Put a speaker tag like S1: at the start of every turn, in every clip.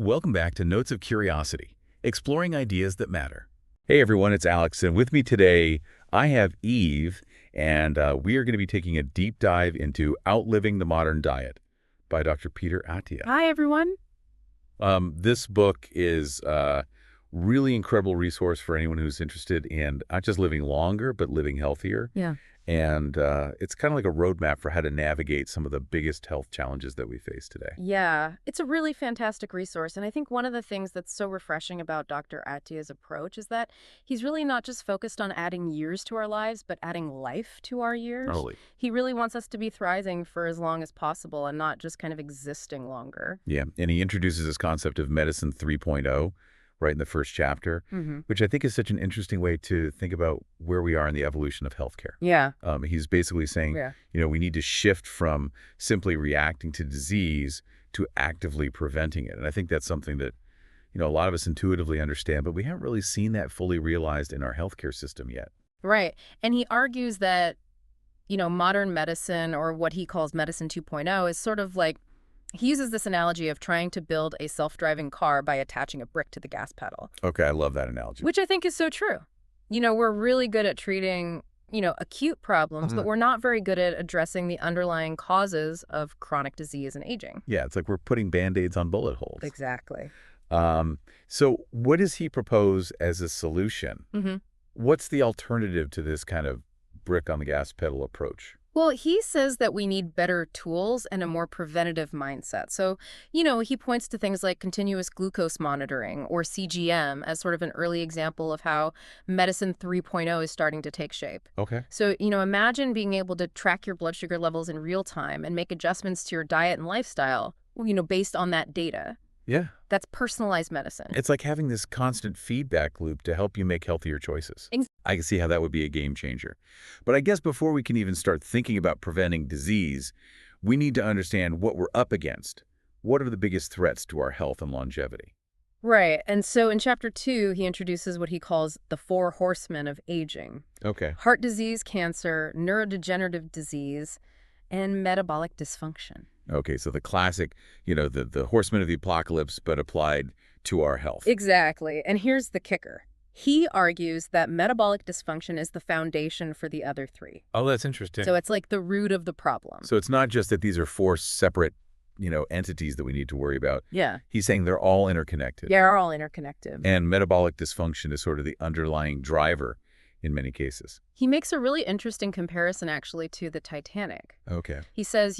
S1: Welcome back to Notes of Curiosity, exploring ideas that matter. Hey everyone, it's Alex, and with me today I have Eve, and we are going to be taking a deep dive into Outliving the Modern Diet by Dr. Peter Attia.
S2: Hi, everyone.
S1: This book is a really incredible resource for anyone who's interested in not just living longer, but living healthier.
S2: Yeah.
S1: And it's kind of like a roadmap for how to navigate some of the biggest health challenges that we face today.
S2: Yeah, it's a really fantastic resource. And I think one of the things that's so refreshing about Dr. Attia's approach is that he's really not just focused on adding years to our lives, but adding life to our years.
S1: Totally.
S2: He really wants us to be thriving for as long as possible and not just kind of existing longer.
S1: Yeah, and he introduces this concept of medicine 3.0 right in the first chapter, which I think is such an interesting way to think about where we are in the evolution of healthcare.
S2: Yeah.
S1: He's basically saying, we need to shift from simply reacting to disease to actively preventing it. And I think that's something that, a lot of us intuitively understand, but we haven't really seen that fully realized in our healthcare system yet.
S2: Right. And he argues that, modern medicine, or what he calls medicine 2.0, is sort of like, he uses this analogy of trying to build a self-driving car by attaching a brick to the gas pedal.
S1: Okay, I love that analogy.
S2: Which I think is so true. We're really good at treating, acute problems, but we're not very good at addressing the underlying causes of chronic disease and aging.
S1: Yeah, it's like we're putting Band-Aids on bullet holes.
S2: Exactly.
S1: So what does he propose as a solution? What's the alternative to this kind of brick on the gas pedal approach?
S2: Well, he says that we need better tools and a more preventative mindset. So, he points to things like continuous glucose monitoring or CGM as sort of an early example of how medicine 3.0 is starting to take shape.
S1: Okay.
S2: So, imagine being able to track your blood sugar levels in real time and make adjustments to your diet and lifestyle, based on that data.
S1: Yeah.
S2: That's personalized medicine.
S1: It's like having this constant feedback loop to help you make healthier choices. I can see how that would be a game changer. But I guess before we can even start thinking about preventing disease, we need to understand what we're up against. What are the biggest threats to our health and longevity?
S2: Right. And so in Chapter 2, he introduces what he calls the Four Horsemen of aging.
S1: Okay.
S2: Heart disease, cancer, neurodegenerative disease, and metabolic dysfunction.
S1: Okay, so the classic, the horsemen of the apocalypse, but applied to our health.
S2: Exactly. And here's the kicker. He argues that metabolic dysfunction is the foundation for the other three.
S1: Oh, that's interesting.
S2: So it's like the root of the problem.
S1: So it's not just that these are four separate, entities that we need to worry about.
S2: Yeah.
S1: He's saying they're all interconnected.
S2: Yeah, they're all interconnected.
S1: And metabolic dysfunction is sort of the underlying driver in many cases.
S2: He makes a really interesting comparison, actually, to the Titanic.
S1: Okay.
S2: He says,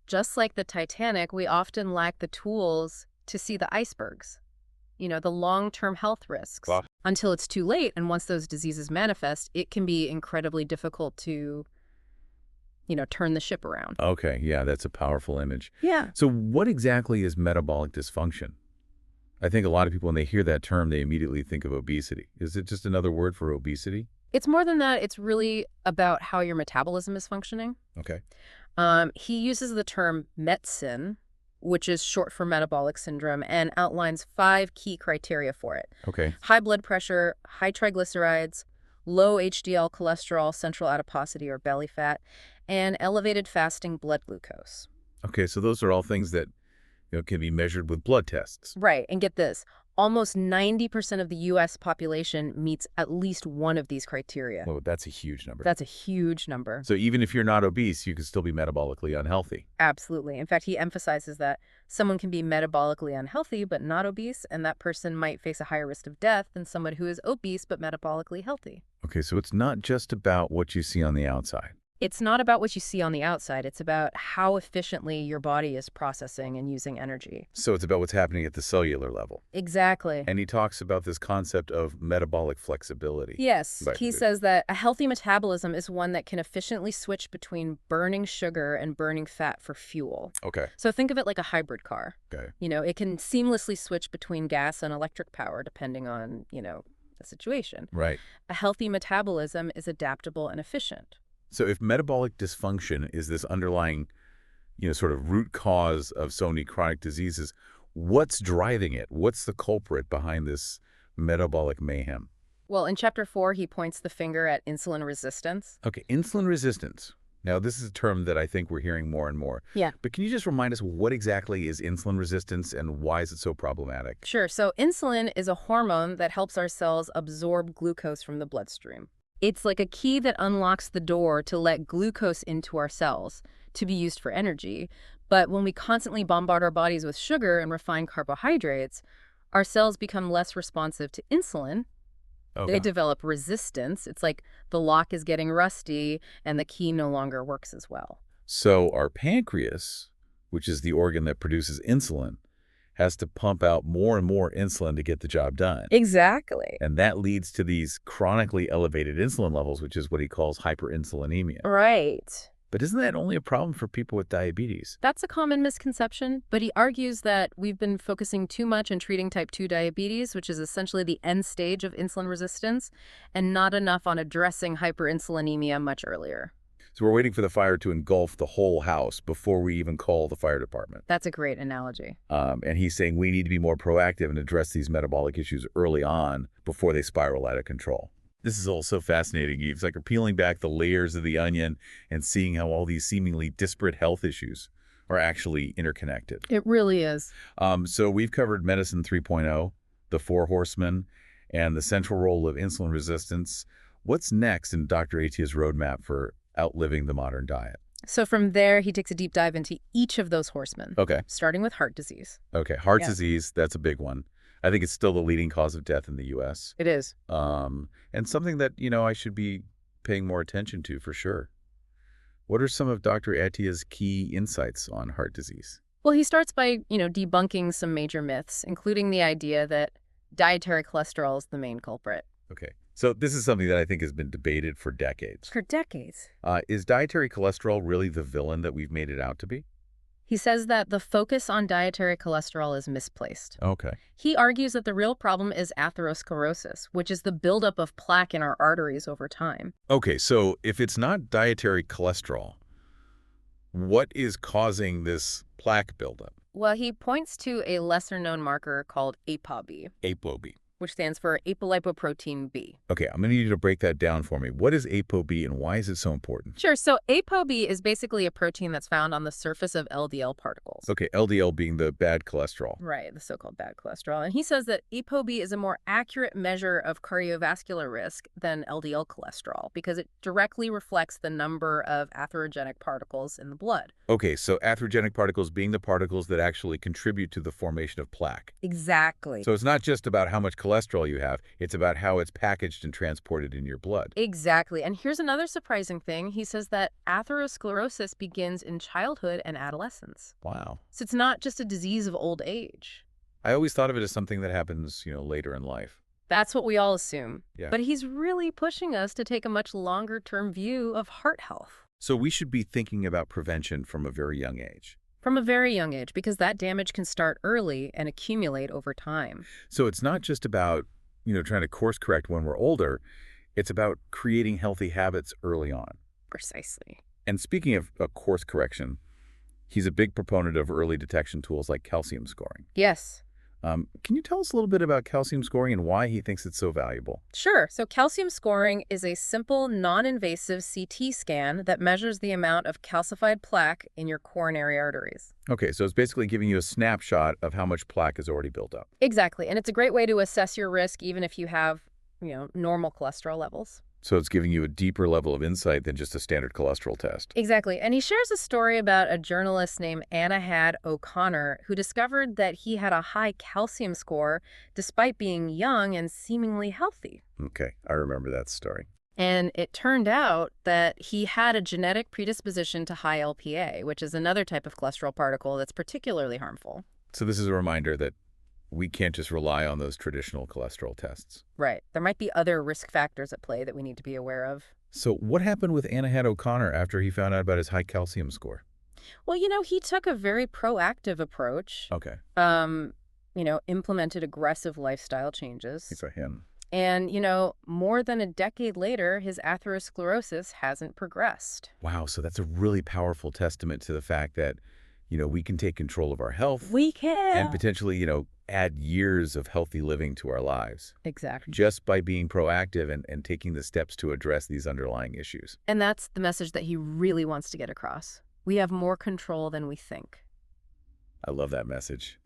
S2: just like the Titanic, we often lack the tools to see the icebergs, the long-term health risks, until it's too late. And once those diseases manifest, it can be incredibly difficult to, turn the ship around.
S1: Okay, yeah, that's a powerful image.
S2: Yeah.
S1: So what exactly is metabolic dysfunction? I think a lot of people, when they hear that term, they immediately think of obesity. Is it just another word for obesity?
S2: It's more than that. It's really about how your metabolism is functioning.
S1: Okay.
S2: He uses the term METSIN, which is short for metabolic syndrome, and outlines 5 key criteria for it.
S1: Okay.
S2: High blood pressure, high triglycerides, low HDL cholesterol, central adiposity or belly fat, and elevated fasting blood glucose.
S1: Okay, so those are all things that can be measured with blood tests.
S2: Right, and get this. Almost 90% of the U.S. population meets at least one of these criteria.
S1: Oh, that's a huge number.
S2: That's a huge number.
S1: So even if you're not obese, you can still be metabolically unhealthy.
S2: Absolutely. In fact, he emphasizes that someone can be metabolically unhealthy but not obese, and that person might face a higher risk of death than someone who is obese but metabolically healthy.
S1: Okay, so it's not just about what you see on the outside.
S2: It's not about what you see on the outside. It's about how efficiently your body is processing and using energy.
S1: So it's about what's happening at the cellular level.
S2: Exactly.
S1: And he talks about this concept of metabolic flexibility.
S2: Yes. He says that a healthy metabolism is one that can efficiently switch between burning sugar and burning fat for fuel.
S1: Okay.
S2: So think of it like a hybrid car.
S1: Okay.
S2: It can seamlessly switch between gas and electric power depending on, the situation.
S1: Right.
S2: A healthy metabolism is adaptable and efficient.
S1: So if metabolic dysfunction is this underlying, sort of root cause of so many chronic diseases, what's driving it? What's the culprit behind this metabolic mayhem?
S2: Well, in Chapter 4, he points the finger at insulin resistance.
S1: Okay, insulin resistance. Now, this is a term that I think we're hearing more and more.
S2: Yeah.
S1: But can you just remind us what exactly is insulin resistance and why is it so problematic?
S2: Sure. So insulin is a hormone that helps our cells absorb glucose from the bloodstream. It's like a key that unlocks the door to let glucose into our cells to be used for energy. But when we constantly bombard our bodies with sugar and refined carbohydrates, our cells become less responsive to insulin.
S1: Okay.
S2: They develop resistance. It's like the lock is getting rusty and the key no longer works as well.
S1: So our pancreas, which is the organ that produces insulin, has to pump out more and more insulin to get the job done.
S2: Exactly.
S1: And that leads to these chronically elevated insulin levels, which is what he calls hyperinsulinemia.
S2: Right.
S1: But isn't that only a problem for people with diabetes?
S2: That's a common misconception, but he argues that we've been focusing too much on treating type 2 diabetes, which is essentially the end stage of insulin resistance, and not enough on addressing hyperinsulinemia much earlier.
S1: So we're waiting for the fire to engulf the whole house before we even call the fire department.
S2: That's a great analogy.
S1: And he's saying we need to be more proactive and address these metabolic issues early on before they spiral out of control. This is all so fascinating, Eve. It's like we're peeling back the layers of the onion and seeing how all these seemingly disparate health issues are actually interconnected.
S2: It really is.
S1: So we've covered Medicine 3.0, the Four Horsemen, and the central role of insulin resistance. What's next in Dr. Attia's roadmap for outliving the modern diet?
S2: So from there, he takes a deep dive into each of those horsemen,
S1: Okay.
S2: starting with heart disease.
S1: Okay. Heart
S2: Yeah.
S1: disease, that's a big one. I think it's still the leading cause of death in the U.S.
S2: It is.
S1: And something that, I should be paying more attention to for sure. What are some of Dr. Attia's key insights on heart disease?
S2: Well, he starts by, debunking some major myths, including the idea that dietary cholesterol is the main culprit.
S1: Okay. So this is something that I think has been debated for decades.
S2: For decades.
S1: Is dietary cholesterol really the villain that we've made it out to be?
S2: He says that the focus on dietary cholesterol is misplaced.
S1: Okay.
S2: He argues that the real problem is atherosclerosis, which is the buildup of plaque in our arteries over time.
S1: Okay, so if it's not dietary cholesterol, what is causing this plaque buildup?
S2: Well, he points to a lesser-known marker called ApoB,
S1: ApoB.
S2: which stands for apolipoprotein B.
S1: Okay, I'm going to need you to break that down for me. What is ApoB and why is it so important?
S2: Sure, so ApoB is basically a protein that's found on the surface of LDL particles.
S1: Okay, LDL being the bad cholesterol.
S2: Right, the so-called bad cholesterol. And he says that ApoB is a more accurate measure of cardiovascular risk than LDL cholesterol because it directly reflects the number of atherogenic particles in the blood.
S1: Okay, so atherogenic particles being the particles that actually contribute to the formation of plaque.
S2: Exactly.
S1: So it's not just about how much cholesterol you have, it's about how it's packaged and transported in your blood.
S2: Exactly. And here's another surprising thing. He says that atherosclerosis begins in childhood and adolescence.
S1: Wow.
S2: So it's not just a disease of old age.
S1: I always thought of it as something that happens, later in life.
S2: That's what we all assume.
S1: Yeah.
S2: But he's really pushing us to take a much longer-term view of heart health.
S1: So we should be thinking about prevention from a very young age.
S2: From a very young age, because that damage can start early and accumulate over time.
S1: So it's not just about, trying to course correct when we're older. It's about creating healthy habits early on.
S2: Precisely.
S1: And speaking of course correction, he's a big proponent of early detection tools like calcium scoring.
S2: Yes.
S1: Can you tell us a little bit about calcium scoring and why he thinks it's so valuable?
S2: Sure. So calcium scoring is a simple, non-invasive CT scan that measures the amount of calcified plaque in your coronary arteries.
S1: Okay, so it's basically giving you a snapshot of how much plaque is already built up.
S2: Exactly. And it's a great way to assess your risk even if you have, normal cholesterol levels.
S1: So it's giving you a deeper level of insight than just a standard cholesterol test.
S2: Exactly. And he shares a story about a journalist named Anahad O'Connor who discovered that he had a high calcium score despite being young and seemingly healthy.
S1: Okay, I remember that story.
S2: And it turned out that he had a genetic predisposition to high LPA, which is another type of cholesterol particle that's particularly harmful.
S1: So this is a reminder that we can't just rely on those traditional cholesterol tests.
S2: Right. There might be other risk factors at play that we need to be aware of.
S1: So what happened with Anahad O'Connor after he found out about his high calcium score?
S2: Well, he took a very proactive approach.
S1: Okay.
S2: Implemented aggressive lifestyle changes.
S1: Good for him.
S2: And, more than a decade later, his atherosclerosis hasn't progressed.
S1: Wow, so that's a really powerful testament to the fact that we can take control of our health.
S2: We can.
S1: And potentially, add years of healthy living to our lives.
S2: Exactly.
S1: Just by being proactive and taking the steps to address these underlying issues.
S2: And that's the message that he really wants to get across. We have more control than we think.
S1: I love that message.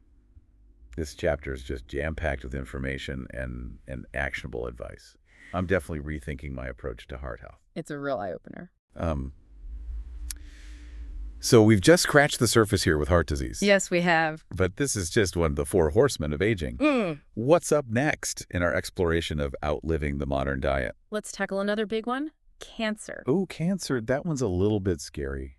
S1: This chapter is just jam-packed with information and actionable advice. I'm definitely rethinking my approach to heart health.
S2: It's a real eye-opener.
S1: So we've just scratched the surface here with heart disease.
S2: Yes, we have.
S1: But this is just one of the Four Horsemen of aging. What's up next in our exploration of outliving the modern diet?
S2: Let's tackle another big one, cancer.
S1: Oh, cancer. That one's a little bit scary.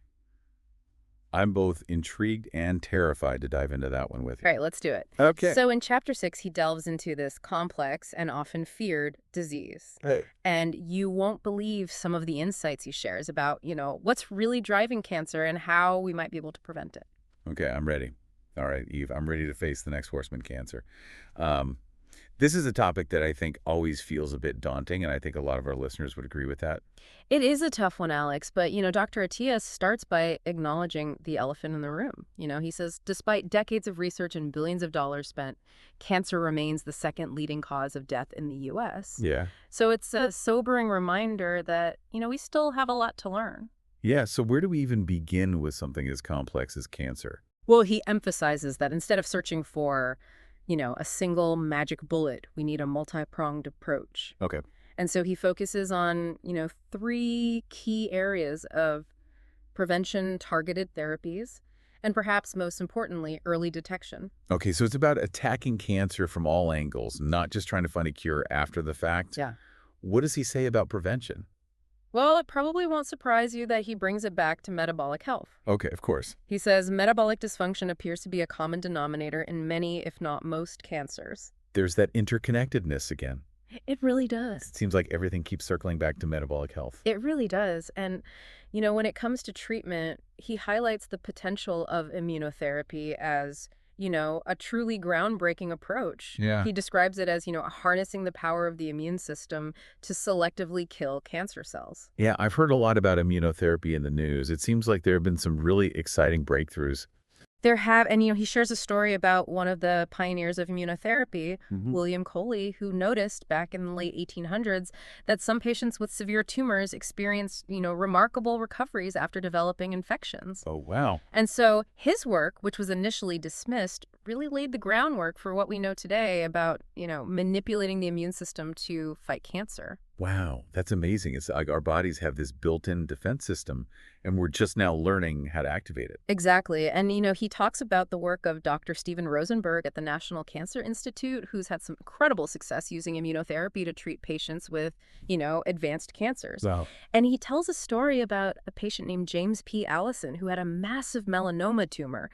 S1: I'm both intrigued and terrified to dive into that one with you.
S2: All right, let's do it.
S1: Okay.
S2: So in Chapter 6, he delves into this complex and often feared disease.
S1: Hey.
S2: And you won't believe some of the insights he shares about, what's really driving cancer and how we might be able to prevent it.
S1: Okay, I'm ready. All right, Eve, I'm ready to face the next horseman, cancer. This is a topic that I think always feels a bit daunting, and I think a lot of our listeners would agree with that.
S2: It is a tough one, Alex, but, Dr. Attia starts by acknowledging the elephant in the room. He says, despite decades of research and billions of dollars spent, cancer remains the second leading cause of death in the U.S.
S1: Yeah.
S2: So it's a sobering reminder that, we still have a lot to learn.
S1: Yeah, so where do we even begin with something as complex as cancer?
S2: Well, he emphasizes that instead of searching for a single magic bullet, we need a multi-pronged approach.
S1: Okay.
S2: And so he focuses on, 3 key areas of prevention, targeted therapies, and perhaps most importantly, early detection.
S1: Okay, so it's about attacking cancer from all angles, not just trying to find a cure after the fact.
S2: Yeah.
S1: What does he say about prevention?
S2: Well, it probably won't surprise you that he brings it back to metabolic health.
S1: Okay, of course.
S2: He says metabolic dysfunction appears to be a common denominator in many, if not most, cancers.
S1: There's that interconnectedness again.
S2: It really does.
S1: It seems like everything keeps circling back to metabolic health.
S2: It really does. And, when it comes to treatment, he highlights the potential of immunotherapy as, a truly groundbreaking approach.
S1: Yeah.
S2: He describes it as, harnessing the power of the immune system to selectively kill cancer cells.
S1: Yeah, I've heard a lot about immunotherapy in the news. It seems like there have been some really exciting breakthroughs.
S2: There have, and he shares a story about one of the pioneers of immunotherapy,
S1: Mm-hmm.
S2: William Coley, who noticed back in the late 1800s that some patients with severe tumors experienced, remarkable recoveries after developing infections.
S1: Oh, wow.
S2: And so his work, which was initially dismissed, really laid the groundwork for what we know today about, manipulating the immune system to fight cancer.
S1: Wow, that's amazing. It's like our bodies have this built-in defense system, and we're just now learning how to activate it.
S2: Exactly. And, he talks about the work of Dr. Steven Rosenberg at the National Cancer Institute, who's had some incredible success using immunotherapy to treat patients with, advanced cancers.
S1: Wow.
S2: And he tells a story about a patient named James P. Allison who had a massive melanoma tumor.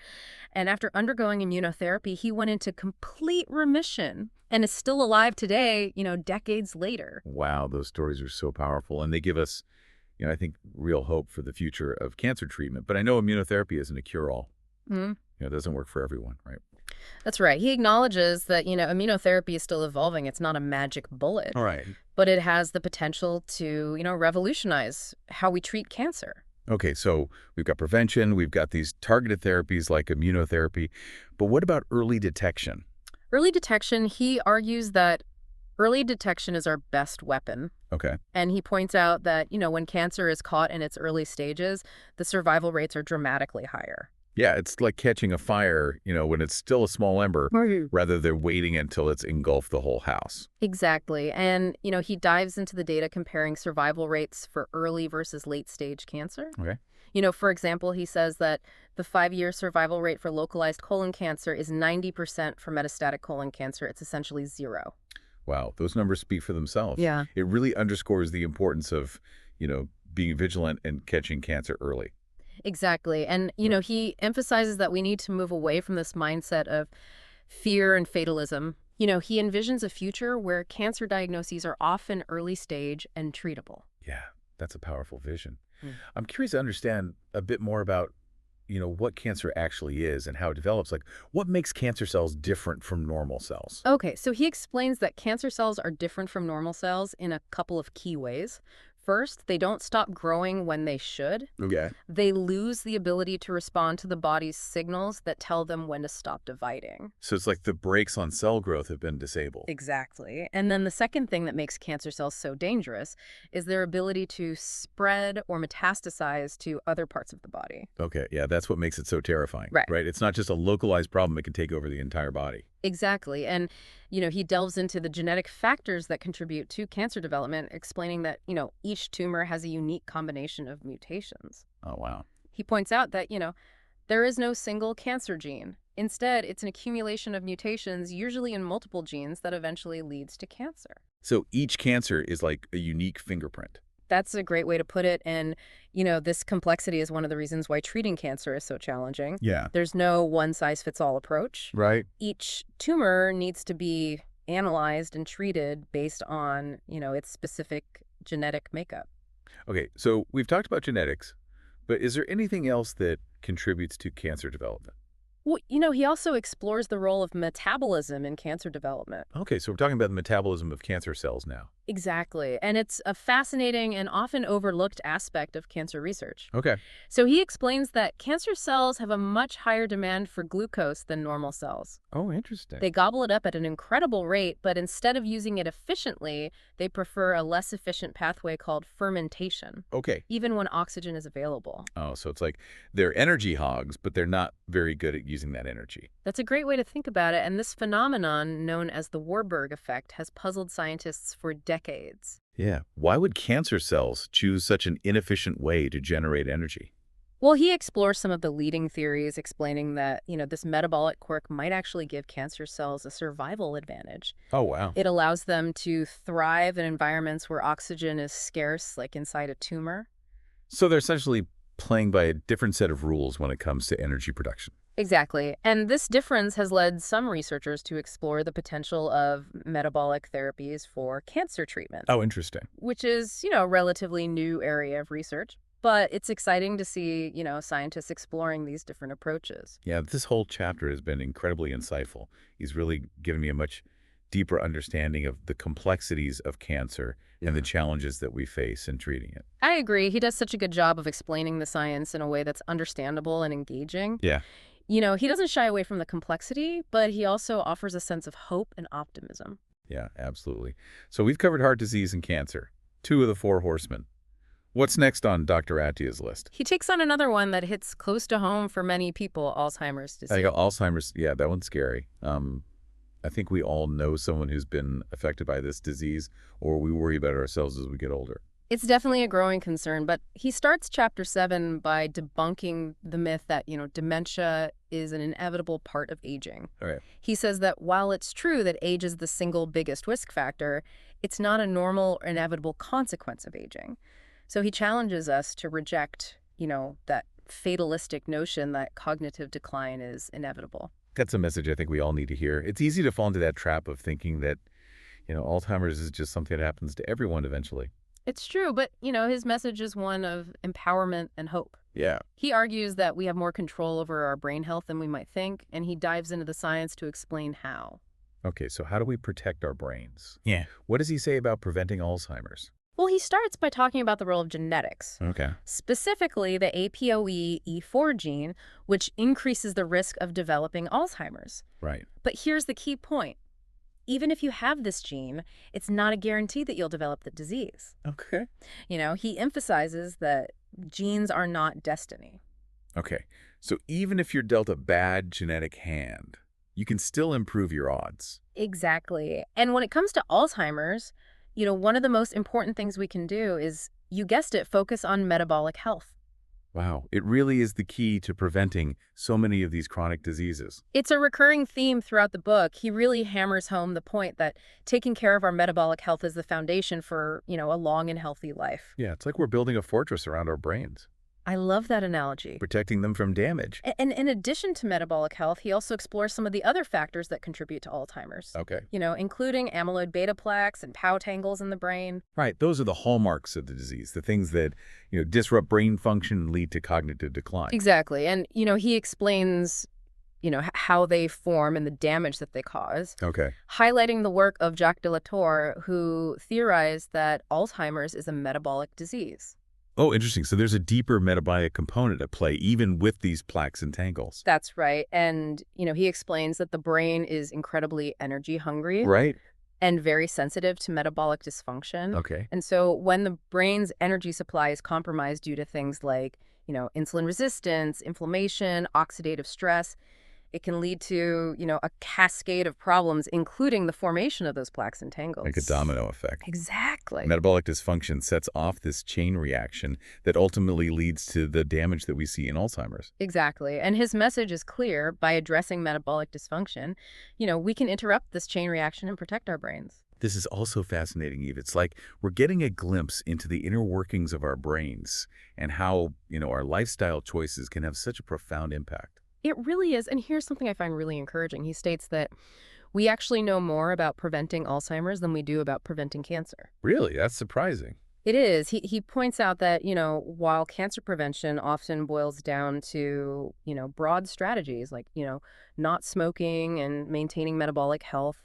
S2: And after undergoing immunotherapy, he went into complete remission and is still alive today, decades later.
S1: Wow, those stories are so powerful, and they give us, I think, real hope for the future of cancer treatment. But I know immunotherapy isn't a cure-all.
S2: Mm-hmm.
S1: It doesn't work for everyone, right?
S2: That's right. He acknowledges that, immunotherapy is still evolving. It's not a magic bullet.
S1: All right.
S2: But it has the potential to, revolutionize how we treat cancer.
S1: Okay, so we've got prevention, we've got these targeted therapies like immunotherapy, but what about early detection?
S2: Early detection, he argues that early detection is our best weapon.
S1: Okay.
S2: And he points out that, when cancer is caught in its early stages, the survival rates are dramatically higher.
S1: Yeah, it's like catching a fire, when it's still a small ember, rather than waiting until it's engulfed the whole house.
S2: Exactly. And, he dives into the data comparing survival rates for early versus late stage cancer.
S1: Okay.
S2: For example, he says that the 5-year survival rate for localized colon cancer is 90%. For metastatic colon cancer, it's essentially 0.
S1: Wow, those numbers speak for themselves.
S2: Yeah.
S1: It really underscores the importance of, being vigilant and catching cancer early.
S2: Exactly. And, he emphasizes that we need to move away from this mindset of fear and fatalism. He envisions a future where cancer diagnoses are often early stage and treatable.
S1: Yeah, that's a powerful vision. I'm curious to understand a bit more about, what cancer actually is and how it develops. Like, what makes cancer cells different from normal cells?
S2: Okay, so he explains that cancer cells are different from normal cells in a couple of key ways. First, they don't stop growing when they should.
S1: Okay.
S2: They lose the ability to respond to the body's signals that tell them when to stop dividing.
S1: So it's like the brakes on cell growth have been disabled.
S2: Exactly. And then the second thing that makes cancer cells so dangerous is their ability to spread or metastasize to other parts of the body.
S1: Okay, yeah, that's what makes it so terrifying.
S2: Right.
S1: Right? It's not just a localized problem, it can take over the entire body.
S2: Exactly. And, he delves into the genetic factors that contribute to cancer development, explaining that, each tumor has a unique combination of mutations.
S1: Oh, wow.
S2: He points out that, there is no single cancer gene. Instead, it's an accumulation of mutations, usually in multiple genes, that eventually leads to cancer.
S1: So each cancer is like a unique fingerprint.
S2: That's a great way to put it. And, this complexity is one of the reasons why treating cancer is so challenging.
S1: Yeah.
S2: There's no one-size-fits-all approach.
S1: Right.
S2: Each tumor needs to be analyzed and treated based on, its specific genetic makeup.
S1: Okay, so we've talked about genetics, but is there anything else that contributes to cancer development?
S2: Well, he also explores the role of metabolism in cancer development.
S1: Okay, so we're talking about the metabolism of cancer cells now.
S2: Exactly. And it's a fascinating and often overlooked aspect of cancer research.
S1: Okay.
S2: So he explains that cancer cells have a much higher demand for glucose than normal cells.
S1: Oh, interesting.
S2: They gobble it up at an incredible rate, but instead of using it efficiently, they prefer a less efficient pathway called fermentation.
S1: Okay.
S2: Even when oxygen is available.
S1: Oh, so it's like they're energy hogs, but they're not very good at using that energy.
S2: That's a great way to think about it, and this phenomenon, known as the Warburg effect, has puzzled scientists for decades.
S1: Yeah. Why would cancer cells choose such an inefficient way to generate energy?
S2: Well, he explores some of the leading theories explaining that, this metabolic quirk might actually give cancer cells a survival advantage.
S1: Oh, wow.
S2: It allows them to thrive in environments where oxygen is scarce, like inside a tumor.
S1: So they're essentially playing by a different set of rules when it comes to energy production.
S2: Exactly. And this difference has led some researchers to explore the potential of metabolic therapies for cancer treatment.
S1: Oh, interesting.
S2: Which is, a relatively new area of research. But it's exciting to see, scientists exploring these different approaches.
S1: Yeah, this whole chapter has been incredibly insightful. He's really given me a much deeper understanding of the complexities of cancer and the challenges that we face in treating it.
S2: I agree. He does such a good job of explaining the science in a way that's understandable and engaging.
S1: Yeah.
S2: He doesn't shy away from the complexity, but he also offers a sense of hope and optimism.
S1: Yeah, absolutely. So we've covered heart disease and cancer, 2 of the 4 horsemen. What's next on Dr. Attia's list?
S2: He takes on another one that hits close to home for many people, Alzheimer's disease.
S1: I got Alzheimer's. Yeah, that one's scary. I think we all know someone who's been affected by this disease, or we worry about it ourselves as we get older.
S2: It's definitely a growing concern, but he starts chapter 7 by debunking the myth that, dementia is an inevitable part of aging.
S1: All right.
S2: He says that while it's true that age is the single biggest risk factor, it's not a normal or inevitable consequence of aging. So he challenges us to reject, that fatalistic notion that cognitive decline is inevitable.
S1: That's a message I think we all need to hear. It's easy to fall into that trap of thinking that, Alzheimer's is just something that happens to everyone eventually.
S2: It's true, but, his message is one of empowerment and hope.
S1: Yeah.
S2: He argues that we have more control over our brain health than we might think, and he dives into the science to explain how.
S1: Okay, so how do we protect our brains?
S3: Yeah.
S1: What does he say about preventing Alzheimer's?
S2: Well, he starts by talking about the role of genetics.
S1: Okay.
S2: Specifically, the APOE4 gene, which increases the risk of developing Alzheimer's.
S1: Right.
S2: But here's the key point. Even if you have this gene, it's not a guarantee that you'll develop the disease.
S1: Okay.
S2: He emphasizes that genes are not destiny.
S1: Okay. So even if you're dealt a bad genetic hand, you can still improve your odds.
S2: Exactly. And when it comes to Alzheimer's, one of the most important things we can do is, you guessed it, focus on metabolic health.
S1: Wow. It really is the key to preventing so many of these chronic diseases.
S2: It's a recurring theme throughout the book. He really hammers home the point that taking care of our metabolic health is the foundation for, a long and healthy life.
S1: Yeah, it's like we're building a fortress around our brains,
S2: I love that analogy.
S1: protecting them from damage.
S2: And in addition to metabolic health, he also explores some of the other factors that contribute to Alzheimer's.
S1: Okay.
S2: Including amyloid beta plaques and tau tangles in the brain.
S1: Right. Those are the hallmarks of the disease, the things that, disrupt brain function and lead to cognitive decline.
S2: Exactly. And, he explains how they form and the damage that they cause.
S1: Okay.
S2: Highlighting the work of Jacques de la Tour, who theorized that Alzheimer's is a metabolic disease.
S1: Oh, interesting. So there's a deeper metabolic component at play, even with these plaques and tangles.
S2: That's right. And, he explains that the brain is incredibly energy hungry.
S1: Right.
S2: And very sensitive to metabolic dysfunction.
S1: Okay.
S2: And so when the brain's energy supply is compromised due to things like, insulin resistance, inflammation, oxidative stress, it can lead to, a cascade of problems, including the formation of those plaques and tangles.
S1: Like a domino effect.
S2: Exactly.
S1: Metabolic dysfunction sets off this chain reaction that ultimately leads to the damage that we see in Alzheimer's.
S2: Exactly. And his message is clear. By addressing metabolic dysfunction, we can interrupt this chain reaction and protect our brains.
S1: This is also fascinating, Eve. It's like we're getting a glimpse into the inner workings of our brains and how, our lifestyle choices can have such a profound impact.
S2: It really is. And here's something I find really encouraging. He states that we actually know more about preventing Alzheimer's than we do about preventing cancer.
S1: Really? That's surprising.
S2: It is. He points out that, while cancer prevention often boils down to, broad strategies like, not smoking and maintaining metabolic health,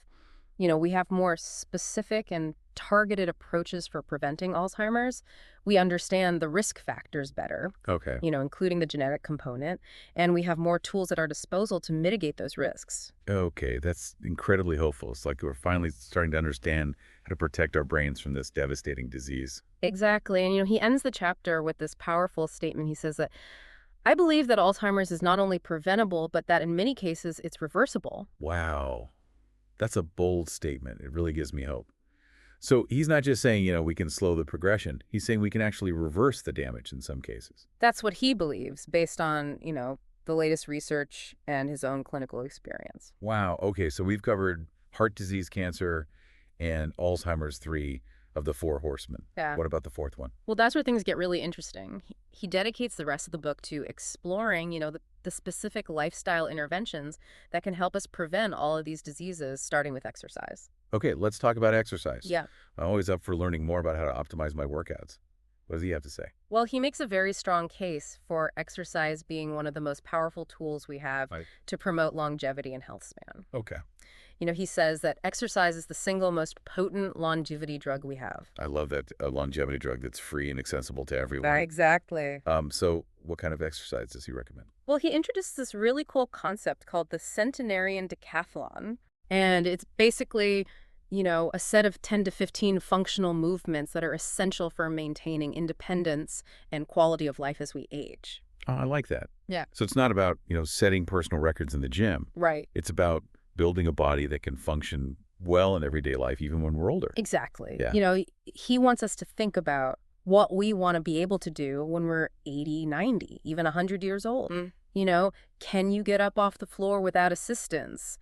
S2: we have more specific and targeted approaches for preventing Alzheimer's. We understand the risk factors better,
S1: Okay.
S2: Including the genetic component, and we have more tools at our disposal to mitigate those risks.
S1: Okay, that's incredibly hopeful. It's like we're finally starting to understand how to protect our brains from this devastating disease.
S2: Exactly. And, he ends the chapter with this powerful statement. He says that, "I believe that Alzheimer's is not only preventable, but that in many cases it's reversible."
S1: Wow. That's a bold statement. It really gives me hope. So he's not just saying, we can slow the progression. He's saying we can actually reverse the damage in some cases.
S2: That's what he believes based on, the latest research and his own clinical experience.
S1: Wow. Okay, so we've covered heart disease, cancer, and Alzheimer's 3 of the Four Horsemen.
S2: Yeah.
S1: What about the fourth one?
S2: Well, that's where things get really interesting. He dedicates the rest of the book to exploring, the specific lifestyle interventions that can help us prevent all of these diseases, starting with exercise.
S1: Okay, let's talk about exercise.
S2: Yeah.
S1: I'm always up for learning more about how to optimize my workouts. What does he have to say?
S2: Well, he makes a very strong case for exercise being one of the most powerful tools we have to promote longevity and health span.
S1: Okay.
S2: He says that exercise is the single most potent longevity drug we have.
S1: I love that, a longevity drug that's free and accessible to everyone.
S2: Exactly.
S1: So what kind of exercise does he recommend?
S2: Well, he introduced this really cool concept called the Centenarian Decathlon. And it's basically, a set of 10 to 15 functional movements that are essential for maintaining independence and quality of life as we age.
S1: Oh, I like that.
S2: Yeah.
S1: So it's not about, setting personal records in the gym.
S2: Right.
S1: It's about building a body that can function well in everyday life, even when we're older.
S2: Exactly.
S1: Yeah.
S2: He wants us to think about what we want to be able to do when we're 80, 90, even 100 years old. Can you get up off the floor without assistance?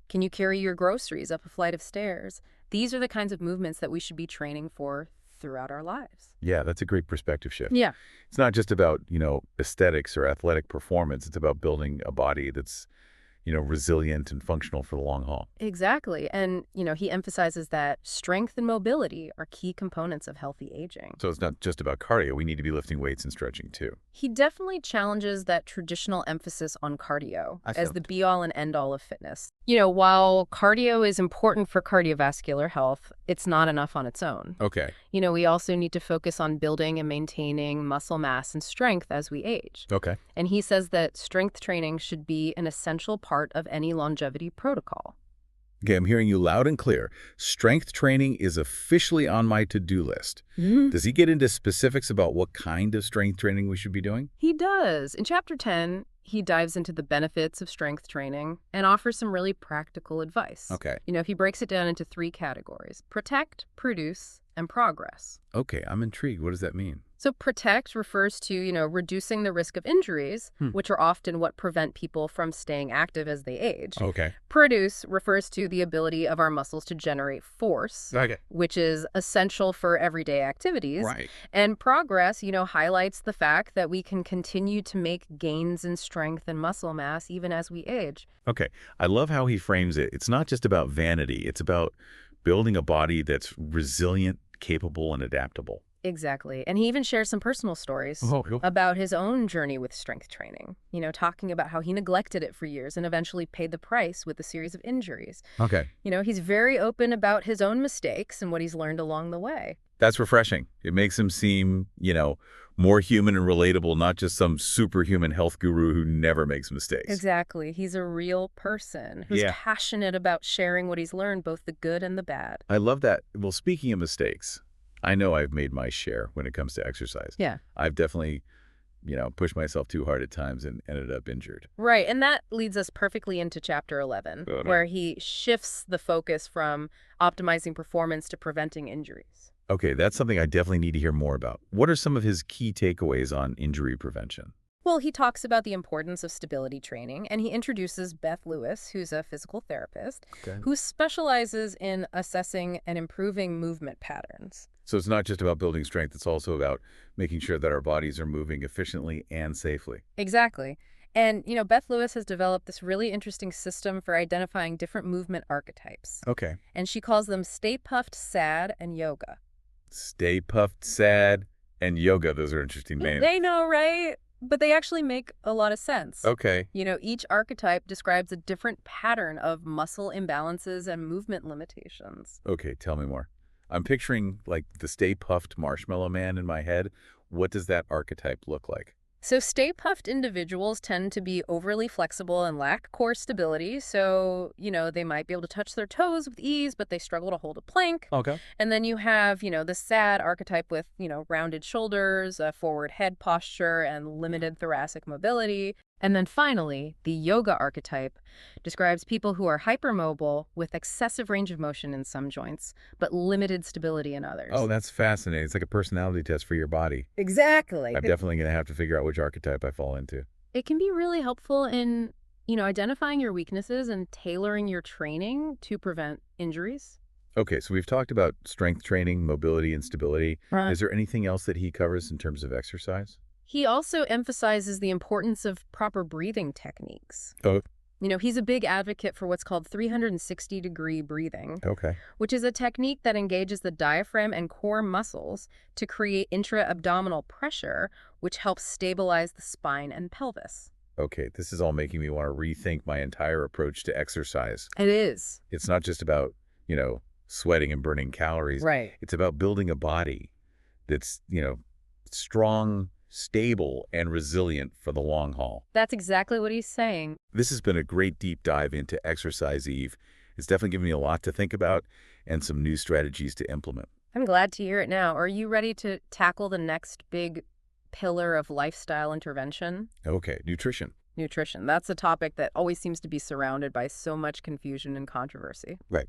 S2: Can you carry your groceries up a flight of stairs? These are the kinds of movements that we should be training for throughout our lives.
S1: Yeah, that's a great perspective shift.
S2: Yeah.
S1: It's not just about, aesthetics or athletic performance. It's about building a body that's, resilient and functional for the long haul.
S2: Exactly. And, he emphasizes that strength and mobility are key components of healthy aging.
S1: So it's not just about cardio. We need to be lifting weights and stretching too.
S2: He definitely challenges that traditional emphasis on cardio as the be-all and end-all of fitness. While cardio is important for cardiovascular health, it's not enough on its own.
S1: Okay.
S2: We also need to focus on building and maintaining muscle mass and strength as we age.
S1: Okay.
S2: And he says that strength training should be an essential part of any longevity protocol.
S1: Okay, I'm hearing you loud and clear. Strength training is officially on my to-do list. Does he get into specifics about what kind of strength training we should be doing?
S2: He does. In Chapter 10, he dives into the benefits of strength training and offers some really practical advice.
S1: Okay.
S2: He breaks it down into 3 categories: protect, produce, and progress.
S1: Okay, I'm intrigued. What does that mean?
S2: So protect refers to, reducing the risk of injuries, which are often what prevent people from staying active as they age.
S1: Okay.
S2: Produce refers to the ability of our muscles to generate force, which is essential for everyday activities.
S1: Right.
S2: And progress, highlights the fact that we can continue to make gains in strength and muscle mass even as we age.
S1: Okay. I love how he frames it. It's not just about vanity. It's about building a body that's resilient, capable, and adaptable.
S2: Exactly. And he even shares some personal stories
S1: Cool.
S2: about his own journey with strength training, talking about how he neglected it for years and eventually paid the price with a series of injuries.
S1: Okay.
S2: He's very open about his own mistakes and what he's learned along the way.
S1: That's refreshing. It makes him seem, more human and relatable, not just some superhuman health guru who never makes mistakes.
S2: Exactly. He's a real person who's passionate about sharing what he's learned, both the good and the bad.
S1: I love that. Well, speaking of mistakes, I know I've made my share when it comes to exercise.
S2: Yeah.
S1: I've definitely, pushed myself too hard at times and ended up injured.
S2: Right. And that leads us perfectly into chapter 11, where he shifts the focus from optimizing performance to preventing injuries.
S1: Okay, that's something I definitely need to hear more about. What are some of his key takeaways on injury prevention?
S2: Well, he talks about the importance of stability training, and he introduces Beth Lewis, who's a physical therapist, who specializes in assessing and improving movement patterns.
S1: So it's not just about building strength, it's also about making sure that our bodies are moving efficiently and safely.
S2: Exactly. And, Beth Lewis has developed this really interesting system for identifying different movement archetypes.
S1: Okay.
S2: And she calls them Stay Puffed, Sad, and Yoga.
S1: Stay Puffed, Sad, and Yoga. Those are interesting names.
S2: They know, right? But they actually make a lot of sense.
S1: Okay.
S2: Each archetype describes a different pattern of muscle imbalances and movement limitations.
S1: Okay, tell me more. I'm picturing, like, the Stay Puffed Marshmallow Man in my head. What does that archetype look like?
S2: So Stay Puffed individuals tend to be overly flexible and lack core stability. So, they might be able to touch their toes with ease, but they struggle to hold a plank.
S1: Okay.
S2: And then you have, the sad archetype with, rounded shoulders, a forward head posture, and limited thoracic mobility. And then finally, the yoga archetype describes people who are hypermobile with excessive range of motion in some joints, but limited stability in others.
S1: Oh, that's fascinating. It's like a personality test for your body.
S2: Exactly.
S1: I'm definitely going to have to figure out which archetype I fall into.
S2: It can be really helpful in, identifying your weaknesses and tailoring your training to prevent injuries.
S1: Okay, so we've talked about strength training, mobility, and stability.
S2: Right.
S1: Is there anything else that he covers in terms of exercise?
S2: He also emphasizes the importance of proper breathing techniques.
S1: Oh.
S2: He's a big advocate for what's called 360-degree breathing,
S1: Okay.
S2: which is a technique that engages the diaphragm and core muscles to create intra-abdominal pressure, which helps stabilize the spine and pelvis.
S1: Okay, this is all making me want to rethink my entire approach to exercise.
S2: It is.
S1: It's not just about, sweating and burning calories.
S2: Right.
S1: It's about building a body that's, strong, stable, and resilient for the long haul.
S2: That's exactly what he's saying.
S1: This has been a great deep dive into exercise, Eve. It's definitely given me a lot to think about and some new strategies to implement.
S2: I'm glad to hear it now. Are you ready to tackle the next big pillar of lifestyle intervention?
S1: Okay, nutrition.
S2: Nutrition. That's a topic that always seems to be surrounded by so much confusion and controversy.
S1: Right.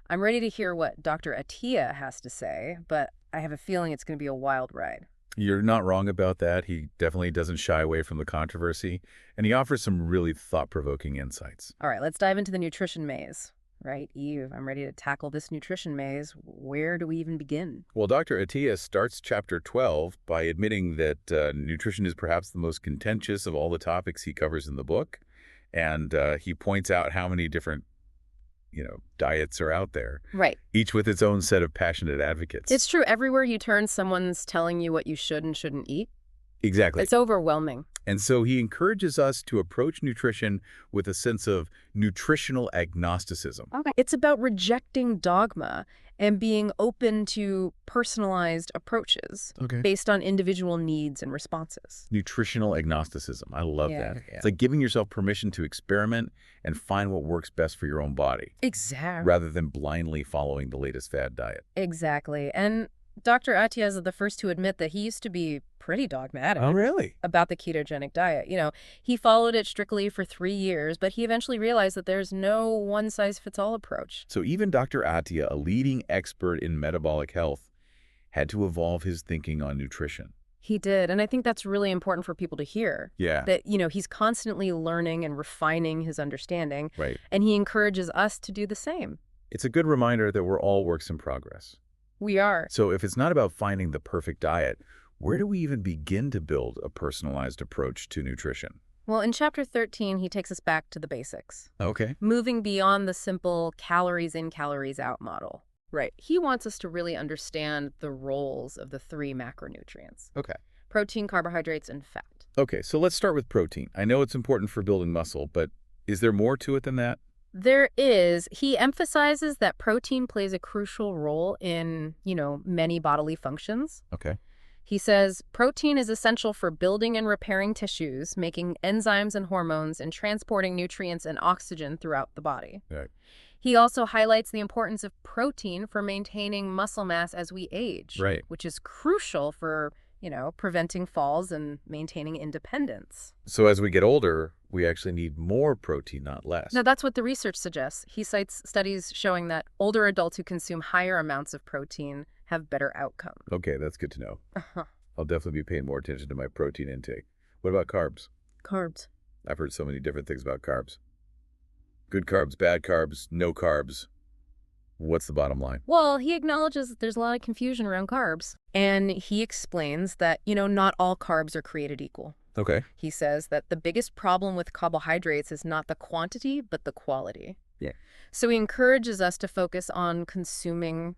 S2: I'm ready to hear what Dr. Attia has to say, but I have a feeling it's going to be a wild ride.
S1: You're not wrong about that. He definitely doesn't shy away from the controversy, and he offers some really thought-provoking insights.
S2: All right, let's dive into the nutrition maze. Right, Eve, I'm ready to tackle this nutrition maze. Where do we even begin?
S1: Well, Dr. Attia starts chapter 12 by admitting that nutrition is perhaps the most contentious of all the topics he covers in the book, and he points out how many different diets are out there.
S2: Right.
S1: Each with its own set of passionate advocates.
S2: It's true. Everywhere you turn, someone's telling you what you should and shouldn't eat.
S1: Exactly.
S2: It's overwhelming.
S1: And so he encourages us to approach nutrition with a sense of nutritional agnosticism.
S2: Okay. It's about rejecting dogma and being open to personalized approaches based on individual needs and responses.
S1: Nutritional agnosticism. I love that.
S2: Yeah.
S1: It's like giving yourself permission to experiment and find what works best for your own body.
S2: Exactly.
S1: Rather than blindly following the latest fad diet.
S2: Exactly. And Dr. Attia is the first to admit that he used to be pretty dogmatic.
S1: Oh, really?
S2: About the ketogenic diet. He followed it strictly for 3 years, but he eventually realized that there's no one-size-fits-all approach.
S1: So even Dr. Attia, a leading expert in metabolic health, had to evolve his thinking on nutrition.
S2: He did, and I think that's really important for people to hear.
S1: Yeah.
S2: That, he's constantly learning and refining his understanding.
S1: Right.
S2: And he encourages us to do the same.
S1: It's a good reminder that we're all works in progress.
S2: We are.
S1: So if it's not about finding the perfect diet, where do we even begin to build a personalized approach to nutrition?
S2: Well, in chapter 13, he takes us back to the basics.
S1: Okay.
S2: Moving beyond the simple calories in, calories out model. Right. He wants us to really understand the roles of the three macronutrients:
S1: Okay.
S2: protein, carbohydrates, and fat.
S1: Okay, so let's start with protein. I know it's important for building muscle, but is there more to it than that?
S2: There is. He emphasizes that protein plays a crucial role in, many bodily functions.
S1: Okay.
S2: He says protein is essential for building and repairing tissues, making enzymes and hormones, and transporting nutrients and oxygen throughout the body.
S1: Right.
S2: He also highlights the importance of protein for maintaining muscle mass as we age,
S1: Right.
S2: which is crucial for, preventing falls and maintaining independence.
S1: So as we get older, we actually need more protein, not less.
S2: Now, that's what the research suggests. He cites studies showing that older adults who consume higher amounts of protein have better outcomes.
S1: Okay, that's good to know. I'll definitely be paying more attention to my protein intake. What about carbs?
S2: Carbs.
S1: I've heard so many different things about carbs. Good carbs, bad carbs, no carbs. What's the bottom line?
S2: Well, he acknowledges that there's a lot of confusion around carbs. And he explains that, not all carbs are created equal.
S1: Okay.
S2: He says that the biggest problem with carbohydrates is not the quantity, but the quality.
S1: Yeah.
S2: So he encourages us to focus on consuming,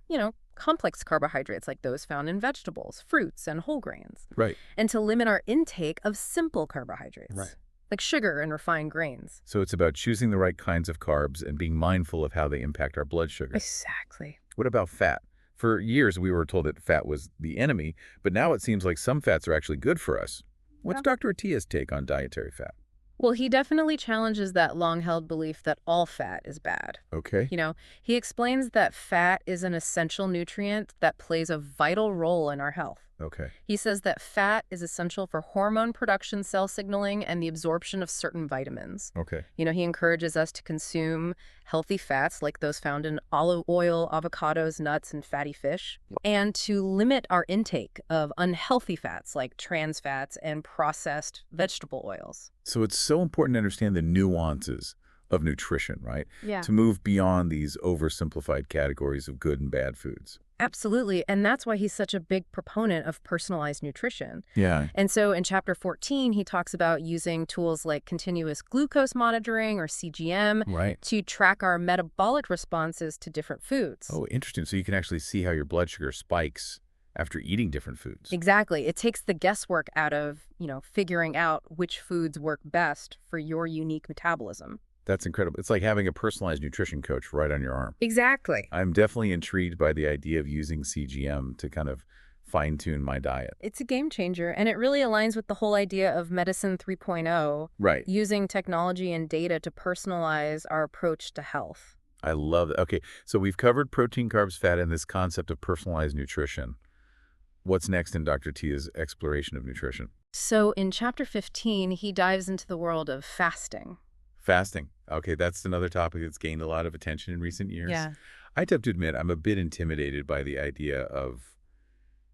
S2: complex carbohydrates like those found in vegetables, fruits, and whole grains.
S1: Right.
S2: And to limit our intake of simple carbohydrates.
S1: Right.
S2: Like sugar and refined grains.
S1: So it's about choosing the right kinds of carbs and being mindful of how they impact our blood sugar.
S2: Exactly.
S1: What about fat? For years, we were told that fat was the enemy, but now it seems like some fats are actually good for us. What's Dr. Attia's take on dietary fat?
S2: Well, he definitely challenges that long-held belief that all fat is bad.
S1: Okay.
S2: He explains that fat is an essential nutrient that plays a vital role in our health.
S1: Okay.
S2: He says that fat is essential for hormone production, cell signaling, and the absorption of certain vitamins.
S1: Okay.
S2: He encourages us to consume healthy fats like those found in olive oil, avocados, nuts, and fatty fish, and to limit our intake of unhealthy fats like trans fats and processed vegetable oils.
S1: So it's so important to understand the nuances of nutrition, right?
S2: Yeah.
S1: To move beyond these oversimplified categories of good and bad foods.
S2: Absolutely. And that's why he's such a big proponent of personalized nutrition.
S1: Yeah.
S2: And so in chapter 14, he talks about using tools like continuous glucose monitoring or CGM
S1: Right.
S2: to track our metabolic responses to different foods.
S1: Oh, interesting. So you can actually see how your blood sugar spikes after eating different foods.
S2: Exactly. It takes the guesswork out of, figuring out which foods work best for your unique metabolism.
S1: That's incredible. It's like having a personalized nutrition coach right on your arm.
S2: Exactly.
S1: I'm definitely intrigued by the idea of using CGM to kind of fine-tune my diet.
S2: It's a game changer, and it really aligns with the whole idea of medicine 3.0,
S1: Right.
S2: using technology and data to personalize our approach to health.
S1: I love it. Okay, so we've covered protein, carbs, fat, and this concept of personalized nutrition. What's next in Dr. Attia's exploration of nutrition?
S2: So in chapter 15, he dives into the world of fasting.
S1: Fasting. Okay, that's another topic that's gained a lot of attention in recent years.
S2: Yeah.
S1: I'd have to admit, I'm a bit intimidated by the idea of,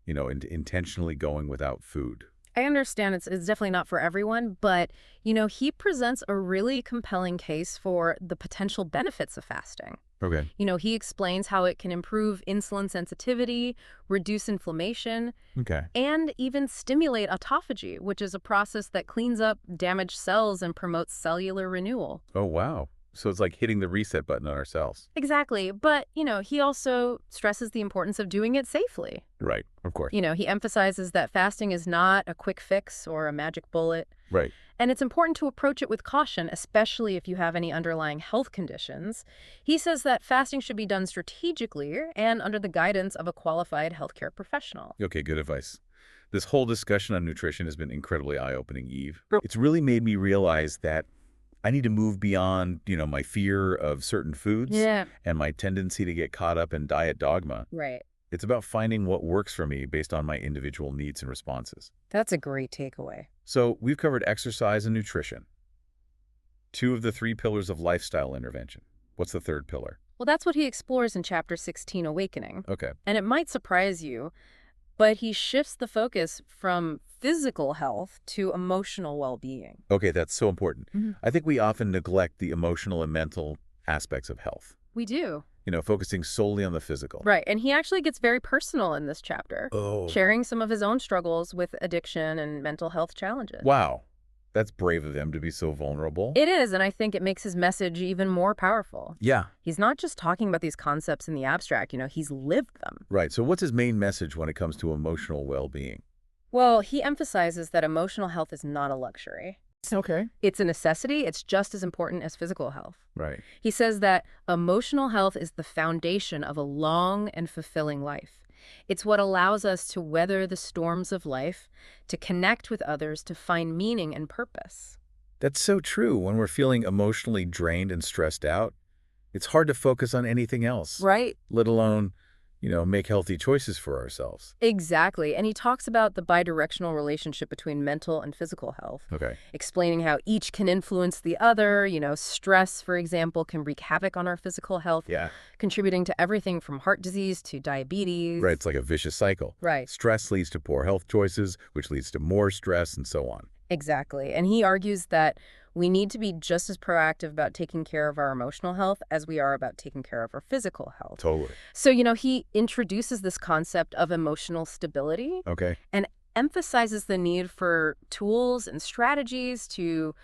S1: intentionally going without food.
S2: I understand it's definitely not for everyone, but, he presents a really compelling case for the potential benefits of fasting.
S1: Okay.
S2: He explains how it can improve insulin sensitivity, reduce inflammation,
S1: Okay.
S2: and even stimulate autophagy, which is a process that cleans up damaged cells and promotes cellular renewal.
S1: Oh, wow. So it's like hitting the reset button on our cells.
S2: Exactly. But, he also stresses the importance of doing it safely.
S1: Right. Of course.
S2: He emphasizes that fasting is not a quick fix or a magic bullet.
S1: Right.
S2: And it's important to approach it with caution, especially if you have any underlying health conditions. He says that fasting should be done strategically and under the guidance of a qualified healthcare professional.
S1: Okay, good advice. This whole discussion on nutrition has been incredibly eye-opening, Eve. It's really made me realize that I need to move beyond, my fear of certain foods and my tendency to get caught up in diet dogma.
S2: Right.
S1: It's about finding what works for me based on my individual needs and responses.
S2: That's a great takeaway.
S1: So we've covered exercise and nutrition, 2 of the 3 pillars of lifestyle intervention. What's the third pillar?
S2: Well, that's what he explores in chapter 16, Awakening.
S1: Okay.
S2: And it might surprise you, but he shifts the focus from physical health to emotional well-being.
S1: Okay, that's so important.
S2: Mhm.
S1: I think we often neglect the emotional and mental aspects of health,
S2: We do.
S1: focusing solely on the physical.
S2: Right. And he actually gets very personal in this chapter,
S1: Oh,
S2: sharing some of his own struggles with addiction and mental health challenges.
S1: wow. That's brave of him to be so vulnerable.
S2: It is, and I think it makes his message even more powerful.
S1: Yeah.
S2: He's not just talking about these concepts in the abstract, he's lived them.
S1: Right. So what's his main message when it comes to emotional well-being?
S2: Well, he emphasizes that emotional health is not a luxury.
S1: Okay.
S2: It's a necessity. It's just as important as physical health.
S1: Right.
S2: He says that emotional health is the foundation of a long and fulfilling life. It's what allows us to weather the storms of life, to connect with others, to find meaning and purpose.
S1: That's so true. When we're feeling emotionally drained and stressed out, it's hard to focus on anything else.
S2: Right.
S1: Let alone, make healthy choices for ourselves.
S2: Exactly. And he talks about the bidirectional relationship between mental and physical health.
S1: Okay.
S2: Explaining how each can influence the other. Stress, for example, can wreak havoc on our physical health.
S1: Yeah.
S2: Contributing to everything from heart disease to diabetes.
S1: Right. It's like a vicious cycle.
S2: Right.
S1: Stress leads to poor health choices, which leads to more stress and so on.
S2: Exactly. And he argues that we need to be just as proactive about taking care of our emotional health as we are about taking care of our physical health.
S1: Totally.
S2: So, he introduces this concept of emotional stability.
S1: Okay.
S2: And emphasizes the need for tools and strategies to,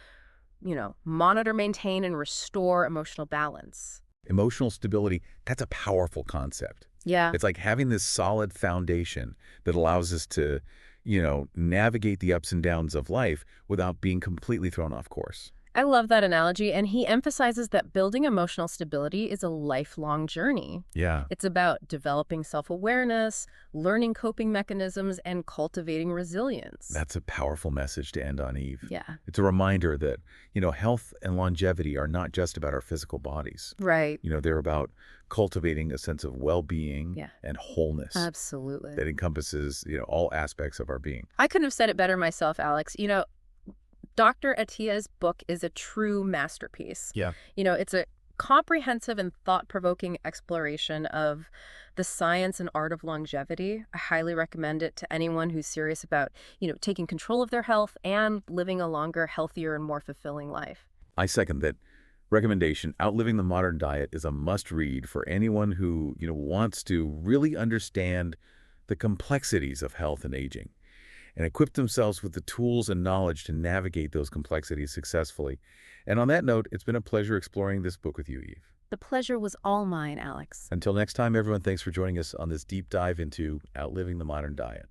S2: monitor, maintain, and restore emotional balance.
S1: Emotional stability, that's a powerful concept.
S2: Yeah.
S1: It's like having this solid foundation that allows us to, navigate the ups and downs of life without being completely thrown off course.
S2: I love that analogy, and he emphasizes that building emotional stability is a lifelong journey.
S1: Yeah.
S2: It's about developing self-awareness, learning coping mechanisms, and cultivating resilience.
S1: That's a powerful message to end on, Eve.
S2: Yeah.
S1: It's a reminder that, health and longevity are not just about our physical bodies.
S2: Right.
S1: They're about cultivating a sense of well-being and wholeness.
S2: Absolutely.
S1: That encompasses, all aspects of our being.
S2: I couldn't have said it better myself, Alex. Dr. Attia's book is a true masterpiece.
S1: Yeah.
S2: It's a comprehensive and thought-provoking exploration of the science and art of longevity. I highly recommend it to anyone who's serious about, taking control of their health and living a longer, healthier, and more fulfilling life.
S1: I second that recommendation. Outliving the Modern Diet is a must-read for anyone who, wants to really understand the complexities of health and aging, and equip themselves with the tools and knowledge to navigate those complexities successfully. And on that note, it's been a pleasure exploring this book with you, Eve.
S2: The pleasure was all mine, Alex.
S1: Until next time, everyone, thanks for joining us on this deep dive into Outliving the Modern Diet.